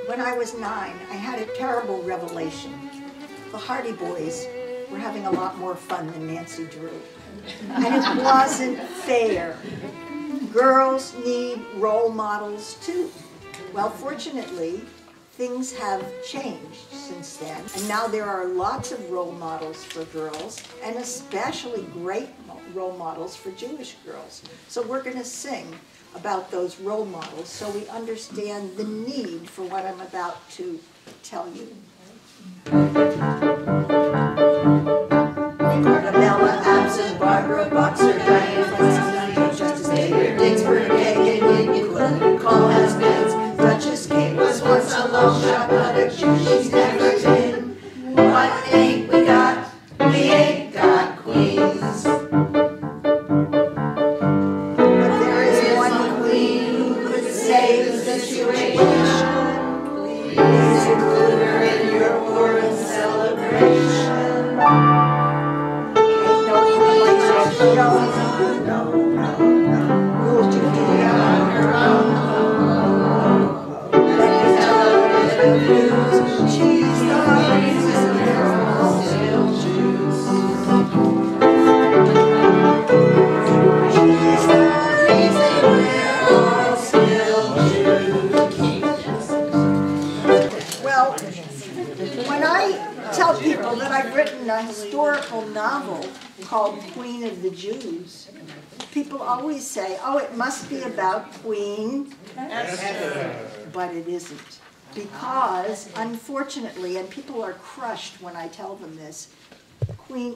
When I was 9, I had a terrible revelation. The Hardy Boys were having a lot more fun than Nancy Drew. And it wasn't fair. Girls need role models too. Well, fortunately, things have changed since then. And now there are lots of role models for girls, and especially great role models for Jewish girls. So we're going to sing about those role models so we understand the need for what I'm about to tell you. Bella absent, Barbara Boxer, Diane Flint, Justice David, Dingsburg, Hagen, Nicola, Call has-beens, Duchess Kate was once a long shot, but a Jew she's never been. What ain't we got? We ain't got queens. But there is one queen who could save the situation. Please include her in your awards celebration. No. Rule Judea on her own. Let me tell her the news. She's the reason they're all still Jews. She's the reason we're all still Jews. Well, when I tell people that I've written a historical novel called Queen of the Jews, people always say, oh, it must be about Queen Esther. But it isn't. Because, unfortunately, and people are crushed when I tell them this,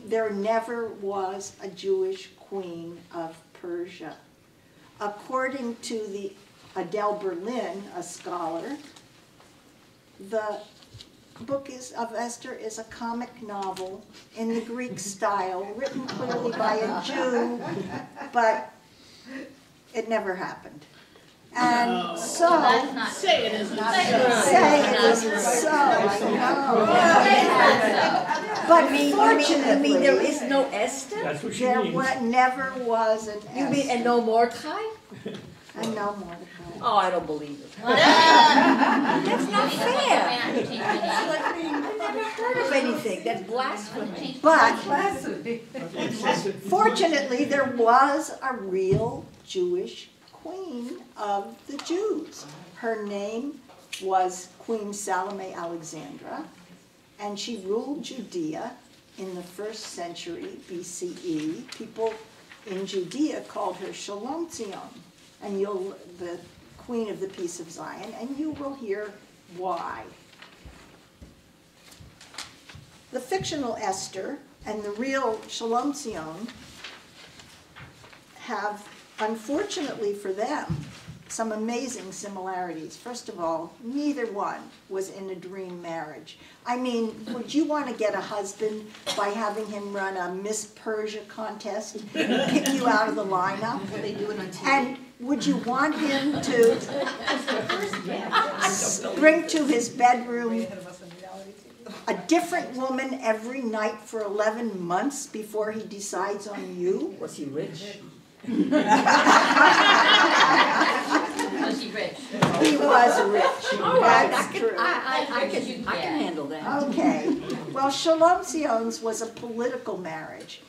there never was a Jewish queen of Persia. According to the Adele Berlin, a scholar, the book of Esther is a comic novel in the Greek style, written clearly by a Jew, but it never happened. And so, say it isn't so. Say it isn't so. But fortunately, there is no Esther? That's what she there means. never was an Esther. You mean, and no Mordecai? And no Mordecai. Oh, I don't believe it. That's not fair. I've never heard of anything. That's blasphemy. But fortunately, there was a real Jewish queen of the Jews. Her name was Queen Salome Alexandra, and she ruled Judea in the 1st century BCE. People in Judea called her Shalom Zion, and the Queen of the Peace of Zion, and you will hear why. The fictional Esther and the real Shalom Zion have, unfortunately for them, some amazing similarities. First of all, neither one was in a dream marriage. I mean, would you want to get a husband by having him run a Miss Persia contest, pick you out of the lineup? They do it on TV. And would you want him to bring to his bedroom a different woman every night for 11 months before he decides on you? Was he rich? Was he rich? He was rich. That's true. I can handle that. Okay. Well, Shalom Zion's was a political marriage.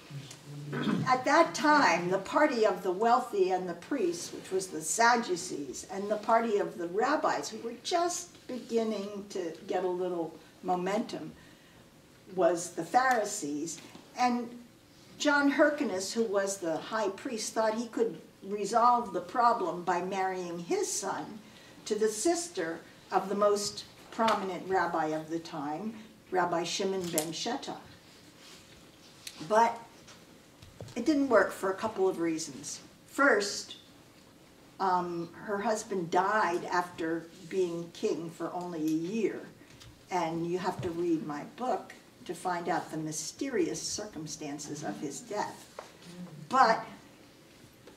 At that time, the party of the wealthy and the priests, which was the Sadducees, and the party of the rabbis, who were just beginning to get a little momentum, was the Pharisees. And John Hyrcanus, who was the high priest, thought he could resolve the problem by marrying his son to the sister of the most prominent rabbi of the time, Rabbi Shimon ben Shetta. But it didn't work for a couple of reasons. First, her husband died after being king for only a year, and you have to read my book to find out the mysterious circumstances of his death. But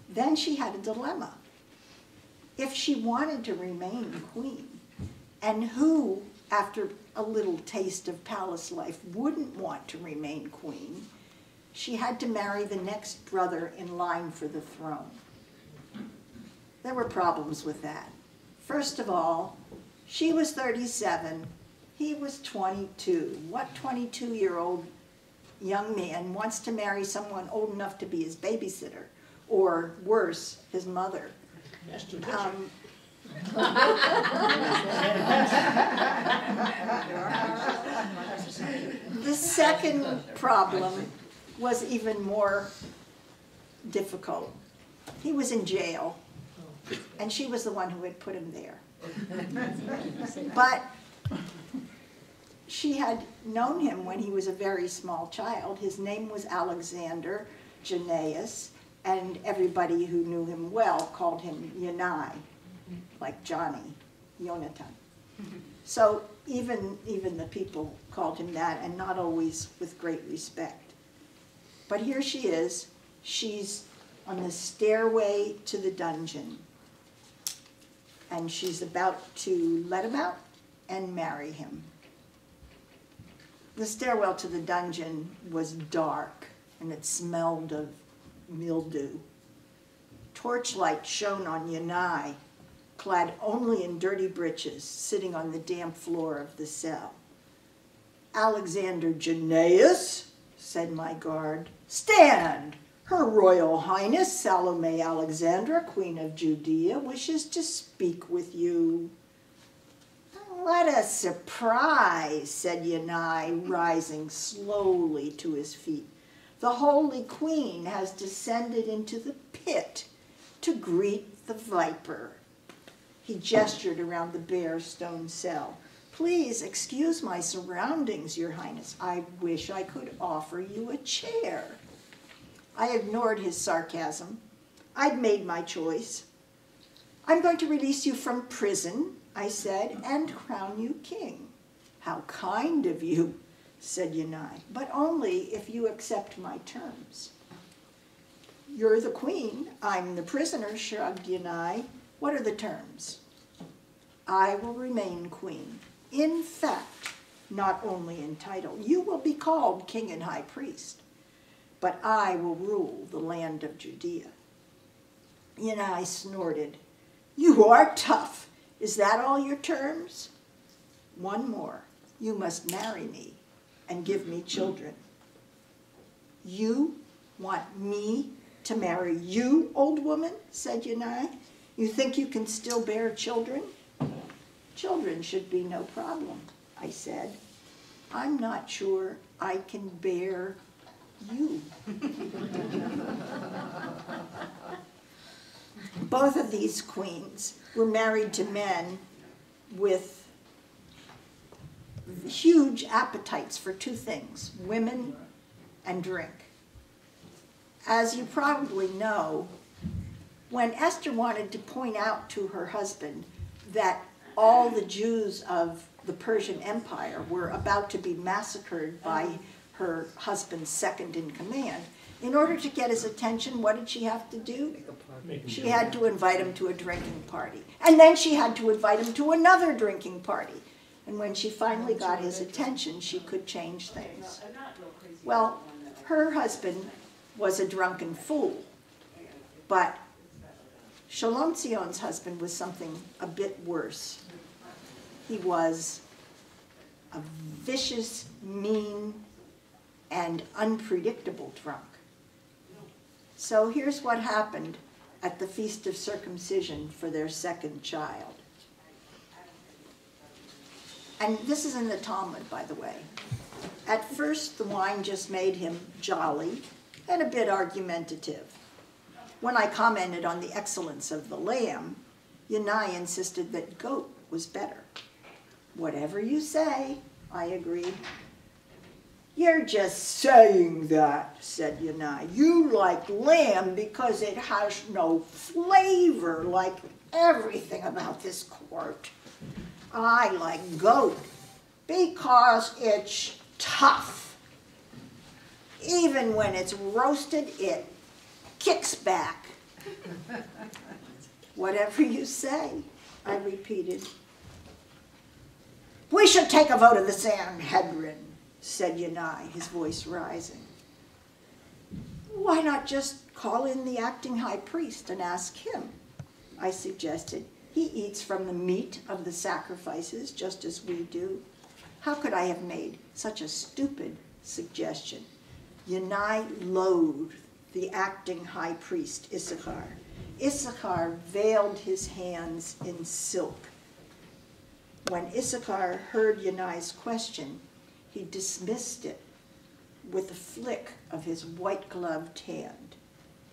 then she had a dilemma. If she wanted to remain queen, and who, after a little taste of palace life, wouldn't want to remain queen, she had to marry the next brother in line for the throne. There were problems with that. First of all, She was 37. He was 22. What 22-year-old young man wants to marry someone old enough to be his babysitter, or worse, his mother? The second problem was even more difficult. He was in jail, and she was the one who had put him there. But she had known him when he was a very small child. His name was Alexander Janaeus, and everybody who knew him well called him Yanai, like Johnny, Yonatan. So even the people called him that, and not always with great respect. But here she is. She's on the stairway to the dungeon, and she's about to let him out and marry him. The stairwell to the dungeon was dark, and it smelled of mildew. Torchlight shone on Yanai, clad only in dirty breeches, sitting on the damp floor of the cell. "Alexander Janaeus," said my guard. "Stand! Her Royal Highness Salome Alexandra, Queen of Judea, wishes to speak with you." "What a surprise," said Yanai, rising slowly to his feet. "The Holy Queen has descended into the pit to greet the viper." He gestured around the bare stone cell. "Please excuse my surroundings, Your Highness. I wish I could offer you a chair." I ignored his sarcasm. I'd made my choice. "I'm going to release you from prison," I said, "and crown you king." "How kind of you," said Yanai, "but only if you accept my terms." "You're the queen, I'm the prisoner," shrugged Yanai. "What are the terms?" "I will remain queen. In fact, not only in title. You will be called king and high priest, but I will rule the land of Judea." Yanai snorted. "You are tough. Is that all your terms?" "One more. You must marry me and give me children." "You want me to marry you, old woman?" said Yanai. "You think you can still bear children?" "Children should be no problem," I said. "I'm not sure I can bear you." Both of these queens were married to men with huge appetites for two things: women and drink. As you probably know, when Esther wanted to point out to her husband that all the Jews of the Persian Empire were about to be massacred by her husband's second in command, in order to get his attention, what did she have to do? She had to invite him to a drinking party. And then she had to invite him to another drinking party. And when she finally got his attention, she could change things. Well, her husband was a drunken fool, but Shalom Sion's husband was something a bit worse. He was a vicious, mean, and unpredictable drunk. So here's what happened at the Feast of Circumcision for their second child. And this is in the Talmud, by the way. At first, the wine just made him jolly and a bit argumentative. When I commented on the excellence of the lamb, Yanai insisted that goat was better. "Whatever you say," I agreed. "You're just saying that," said Yanai. "You like lamb because it has no flavor, like everything about this court. I like goat because it's tough. Even when it's roasted, it kicks back." "Whatever you say," I repeated. "We should take a vote of the Sanhedrin," said Yanai, his voice rising. "Why not just call in the acting high priest and ask him?" I suggested. He eats from the meat of the sacrifices, just as we do. How could I have made such a stupid suggestion? Yanai loathed the acting high priest, Issachar. Issachar veiled his hands in silk. When Issachar heard Yanai's question, he dismissed it with a flick of his white-gloved hand.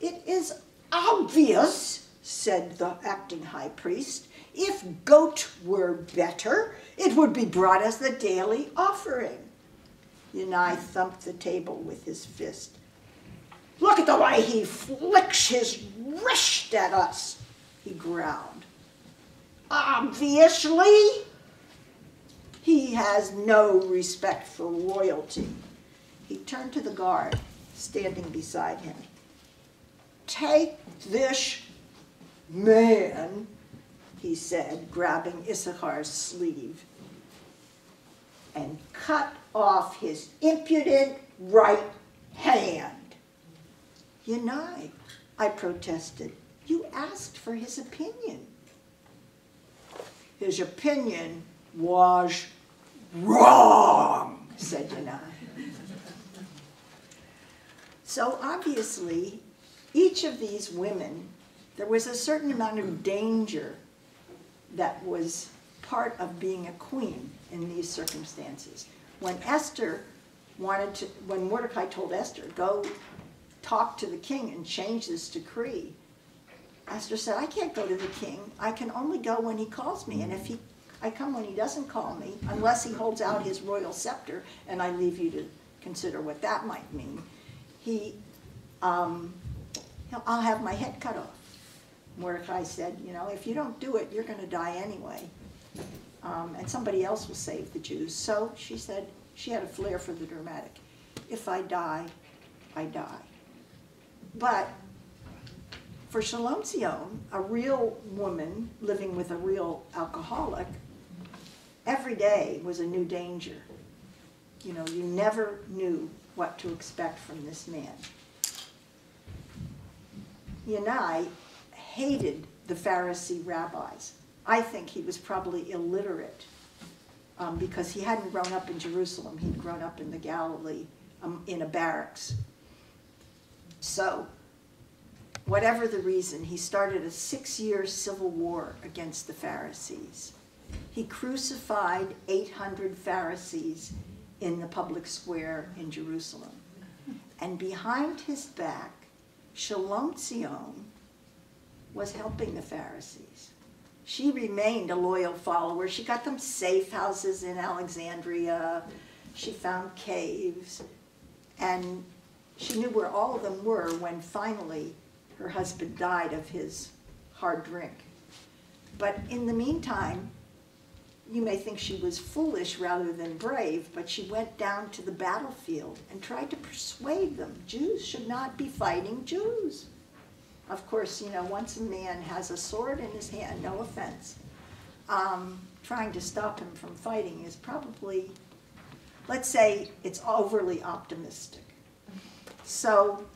"It is obvious," said the acting high priest. "If goat were better, it would be brought as the daily offering." Yanai thumped the table with his fist. "Look at the way he flicks his wrist at us," he growled. "Obviously, he has no respect for royalty." He turned to the guard standing beside him. "Take this man," he said, grabbing Issachar's sleeve, "and cut off his impudent right hand." "Yanai," I protested, "you asked for his opinion." "His opinion was wrong," said Yanai. So obviously, each of these women, there was a certain amount of danger that was part of being a queen in these circumstances. When when Mordecai told Esther, "Go talk to the king and change this decree," Esther said, "I can't go to the king. I can only go when he calls me. And if I come when he doesn't call me, unless he holds out his royal scepter," and I leave you to consider what that might mean, "I'll have my head cut off." Mordecai said, "If you don't do it, you're going to die anyway. And somebody else will save the Jews." So she said, she had a flair for the dramatic. "If I die, I die." But for Shalom Zion, a real woman living with a real alcoholic, every day was a new danger. You never knew what to expect from this man. Yanai hated the Pharisee rabbis. I think he was probably illiterate because he hadn't grown up in Jerusalem. He'd grown up in the Galilee in a barracks. So, whatever the reason, he started a 6-year civil war against the Pharisees. He crucified 800 Pharisees in the public square in Jerusalem. And behind his back, Shalom Zion was helping the Pharisees. She remained a loyal follower. She got them safe houses in Alexandria. She found caves. And she knew where all of them were when finally her husband died of his hard drink. But in the meantime, you may think she was foolish rather than brave, but she went down to the battlefield and tried to persuade them Jews should not be fighting Jews. Of course, once a man has a sword in his hand, no offense, trying to stop him from fighting is probably, let's say, it's overly optimistic. So,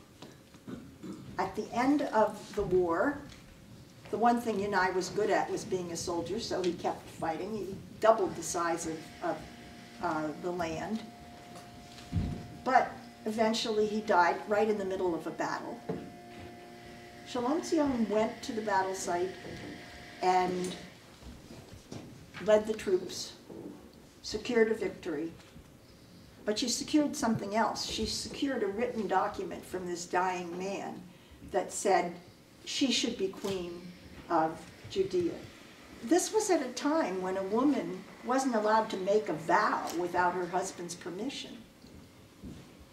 at the end of the war, the one thing Yanai was good at was being a soldier, so he kept fighting. He doubled the size of the land. But eventually he died right in the middle of a battle. Shalom Zion went to the battle site and led the troops, secured a victory. But she secured something else. She secured a written document from this dying man that said she should be queen of Judea. This was at a time when a woman wasn't allowed to make a vow without her husband's permission.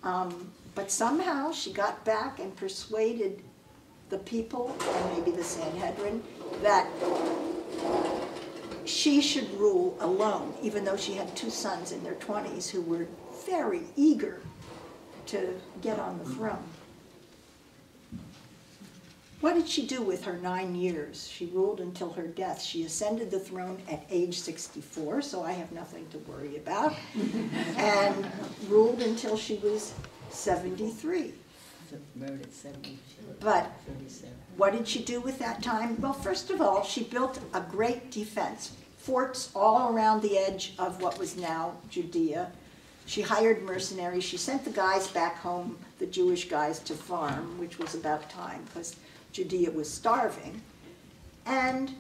But somehow she got back and persuaded the people, and maybe the Sanhedrin, that she should rule alone, even though she had 2 sons in their 20s who were very eager to get on the throne. What did she do with her 9 years? She ruled until her death. She ascended the throne at age 64, so I have nothing to worry about, and ruled until she was 73. married at 70. But 37. what did she do with that time? Well, first of all, she built a great defense, forts all around the edge of what was now Judea. She hired mercenaries. She sent the guys back home, the Jewish guys, to farm, which was about time because Judea was starving. And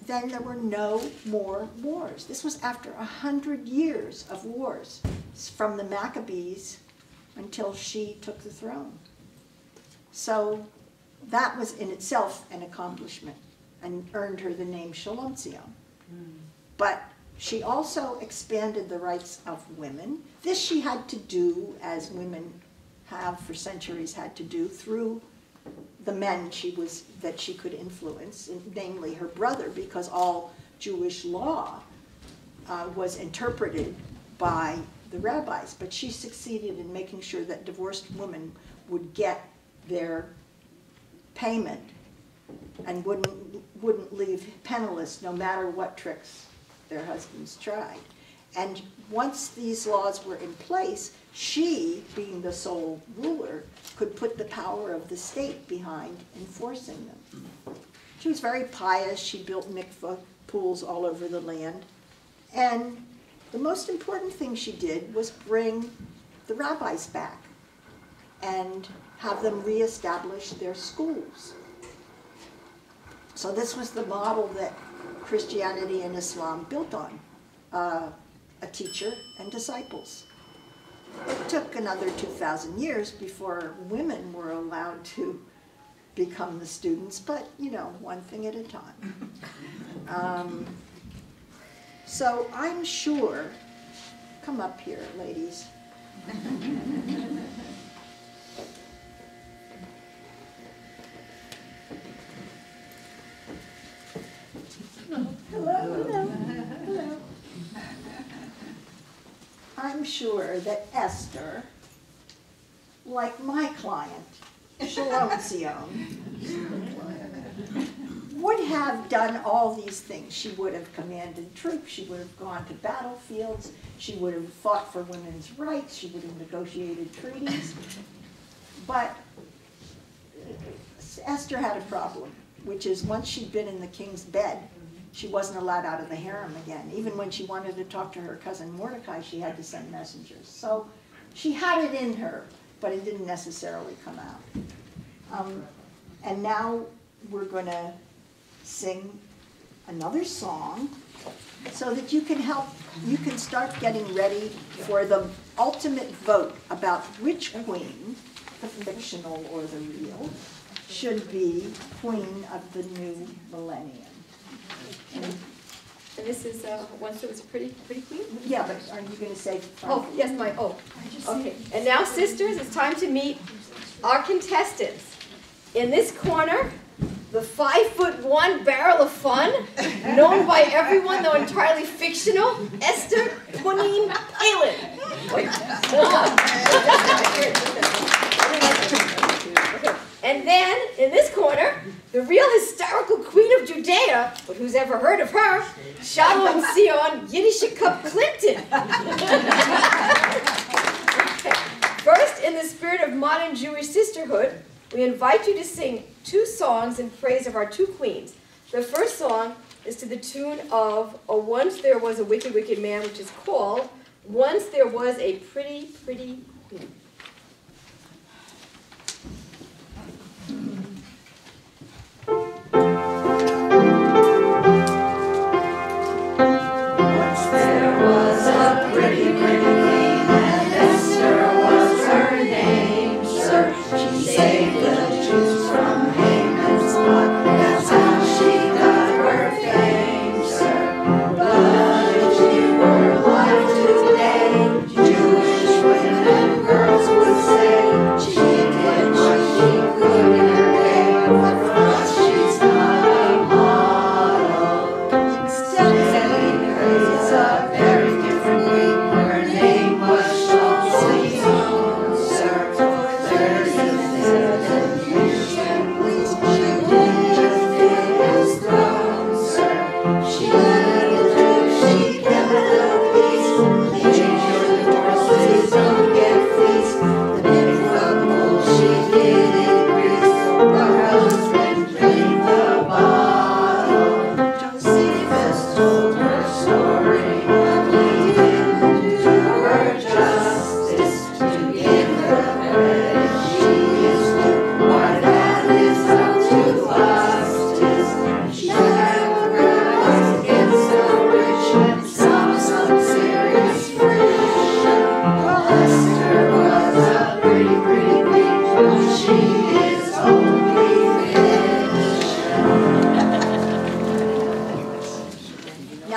then there were no more wars. This was after 100 years of wars, from the Maccabees until she took the throne. So that was in itself an accomplishment and earned her the name Shalom Zion. But she also expanded the rights of women. This she had to do, as women have for centuries had to do, through the men that she could influence, namely her brother, because all Jewish law was interpreted by the rabbis. But she succeeded in making sure that divorced women would get their payment and wouldn't leave penniless no matter what tricks their husbands tried. And once these laws were in place, she, being the sole ruler, could put the power of the state behind enforcing them. She was very pious. She built mikveh pools all over the land. And the most important thing she did was bring the rabbis back and have them reestablish their schools. So this was the model that Christianity and Islam built on, a teacher and disciples. It took another 2,000 years before women were allowed to become the students, but you know, one thing at a time. So I'm sure, come up here, ladies. Hello. I'm sure that Esther, like my client, Shalom Zion, would have done all these things. She would have commanded troops, she would have gone to battlefields, she would have fought for women's rights, she would have negotiated treaties. But Esther had a problem, which is once she'd been in the king's bed, she wasn't allowed out of the harem again. Even when she wanted to talk to her cousin Mordecai, she had to send messengers. So she had it in her, but it didn't necessarily come out. And now we're going to sing another song so that you can start getting ready for the ultimate vote about which queen, the fictional or the real, should be queen of the new millennium. And this is once it was a pretty queen? Yeah, but are you going to say? Oh, yes, okay. And now, sisters, it's time to meet our contestants. In this corner, the 5'1" barrel of fun, known by everyone, though entirely fictional, Esther Queen Palin. Wait, and then, in this corner, the real hysterical queen of Judea, but who's ever heard of her, Shalom Zion Yiddish Cup Clinton. First, in the spirit of modern Jewish sisterhood, we invite you to sing 2 songs in praise of our 2 queens. The first song is to the tune of Once There Was a Wicked, Wicked Man, which is called Once There Was a Pretty, Pretty Queen. Girls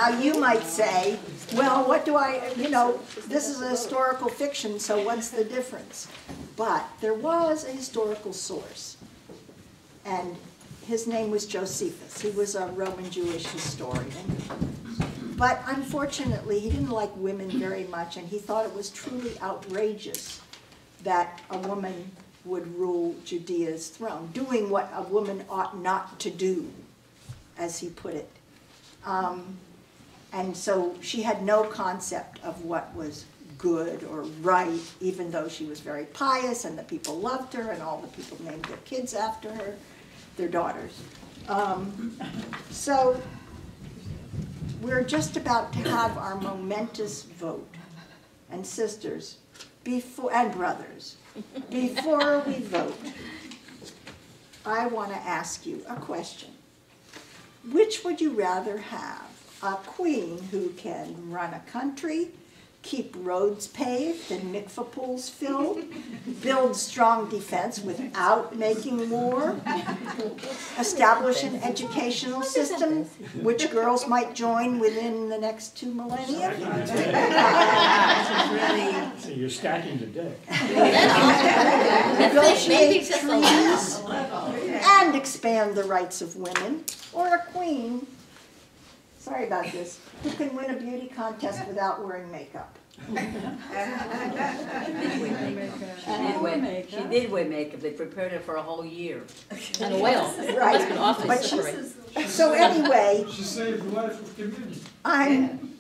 Now you might say, well, what do I, this is a historical fiction, so what's the difference? But there was a historical source, and his name was Josephus. He was a Roman Jewish historian. But unfortunately, he didn't like women very much, and he thought it was truly outrageous that a woman would rule Judea's throne, doing what a woman ought not to do, as he put it. And so she had no concept of what was good or right, even though she was very pious and the people loved her and all the people named their kids after her, their daughters. So we're just about to have our momentous vote. And sisters, and brothers, before we vote, I want to ask you a question. Which would you rather have? A queen who can run a country, keep roads paved and mikveh pools filled, build strong defense without making war, establish an educational system which girls might join within the next 2 millennia? So you're stacking the deck. Negotiate treaties and expand the rights of women, or a queen, sorry about this, who can win a beauty contest without wearing makeup. She did wear makeup. They prepared her for a whole year. And a whale. Right. Awfully But slippery. so anyway, She saved the life of community.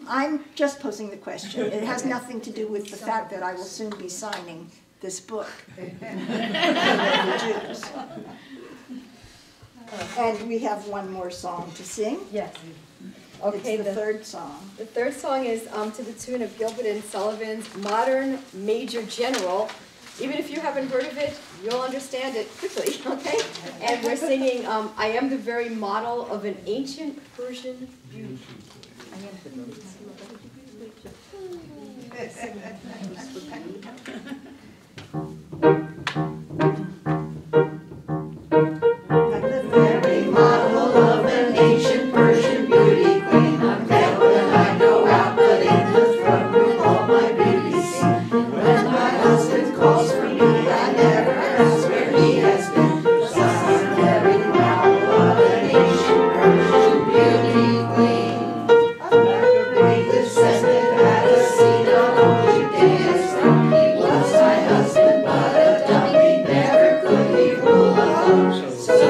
I'm just posing the question. It has nothing to do with the fact that I will soon be signing this book. The Jews. And we have one more song to sing. Yes. Okay, It's the third song. The third song is to the tune of Gilbert and Sullivan's Modern Major General. Even if you haven't heard of it, you'll understand it quickly, okay? And we're singing I Am the Very Model of an Ancient Persian Beauty. I'm the very model of an ancient Persian beauty queen. I'm pale when I go out, but in the throne room all my beauty seen. When my husband calls for me, I never ask where he has been. 'Cause I'm the very model of an ancient Persian beauty queen. I'm like a great descendant, had a seat on old Judea's throne. He was my husband, but a dummy, never could he rule alone. So the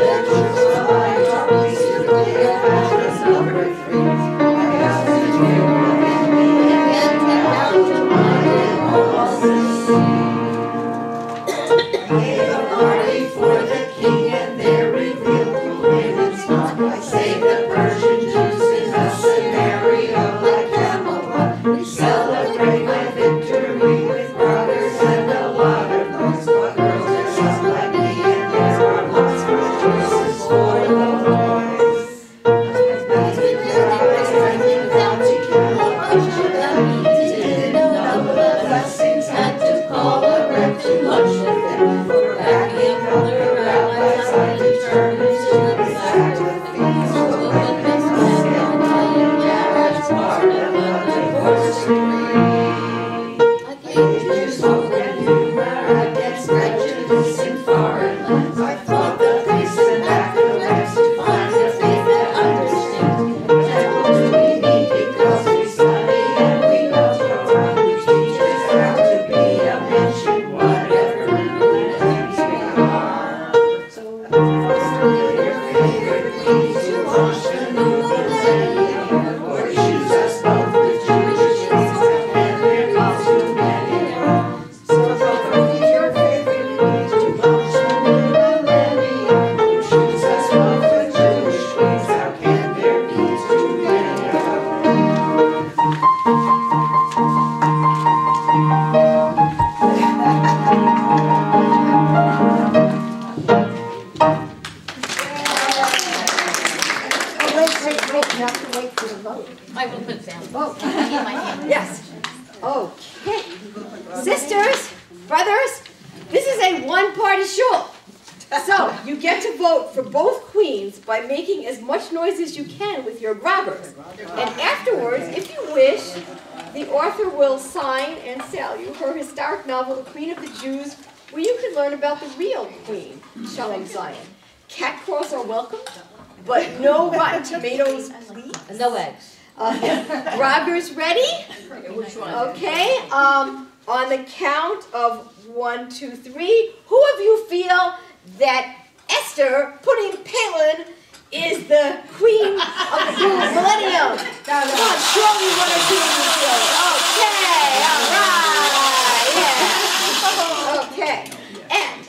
lectures while I talk these today about is number 3. I got to hear what in me and get out to mind and all to see. Gave a party for the king and there revealed who Haman's not. I saved the Persian Jews in a scenario like Camelot. We celebrate my victory with brothers and a lot of noise. But girls are just like me and there are lots of choices for the boys. Didn't know the blessings had to call a rep to lunch with them. For backing up the rabbis, I determined to exact a fee. So when Miss Pascal telling that's part of a divorce decree. Jews spoken humor against prejudice in foreign lands. I fought the priests and academics to find a faith that understands. Temple to be neat because we study and we don't go around. We teach us how to be a mention, whatever religions we are. So, your favorite queens to launch the new millennium, or choose us both with Jewish names and their calls to many more. So vote for your favorite queens to launch the new millennium, or choose us both with Jewish queens. How can there be too many of them? Oh, wait, you have to wait for the vote. I will put it down. Vote. I need my hand. Yes. Okay. Sisters, brothers, this is a one-party shul. So, you get to vote for both queens by making as much noise as you can with your grabbers. And afterwards, if you wish, the author will sign and sell you her historic novel, The Queen of the Jews, where you can learn about the real queen, Shalom Zion. Catcalls are welcome, but no rotten tomatoes, please. No eggs. Grabbers ready? Which one? Okay, on the count of 1, 2, 3, who of you feel that Esther, putting Palin, is the queen of the new millennium? Come on, show me 1 or 2 of you feel it. Okay, all right, yeah. Okay, and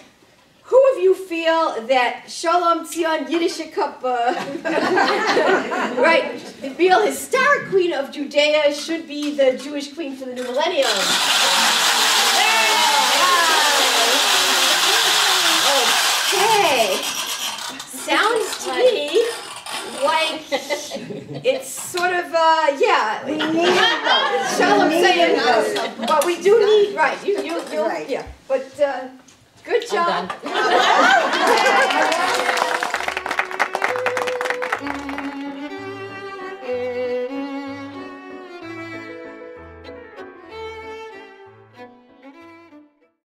who of you feel that Shalom Tzion Yiddish Kappa, right, the real historic queen of Judea should be the Jewish queen for the new millennium? Okay, sounds to me like it's sort of, yeah. We need a vote. Shalom We need saying, a vote. but we do need, right, you, Right. yeah, but, good I'm job. done.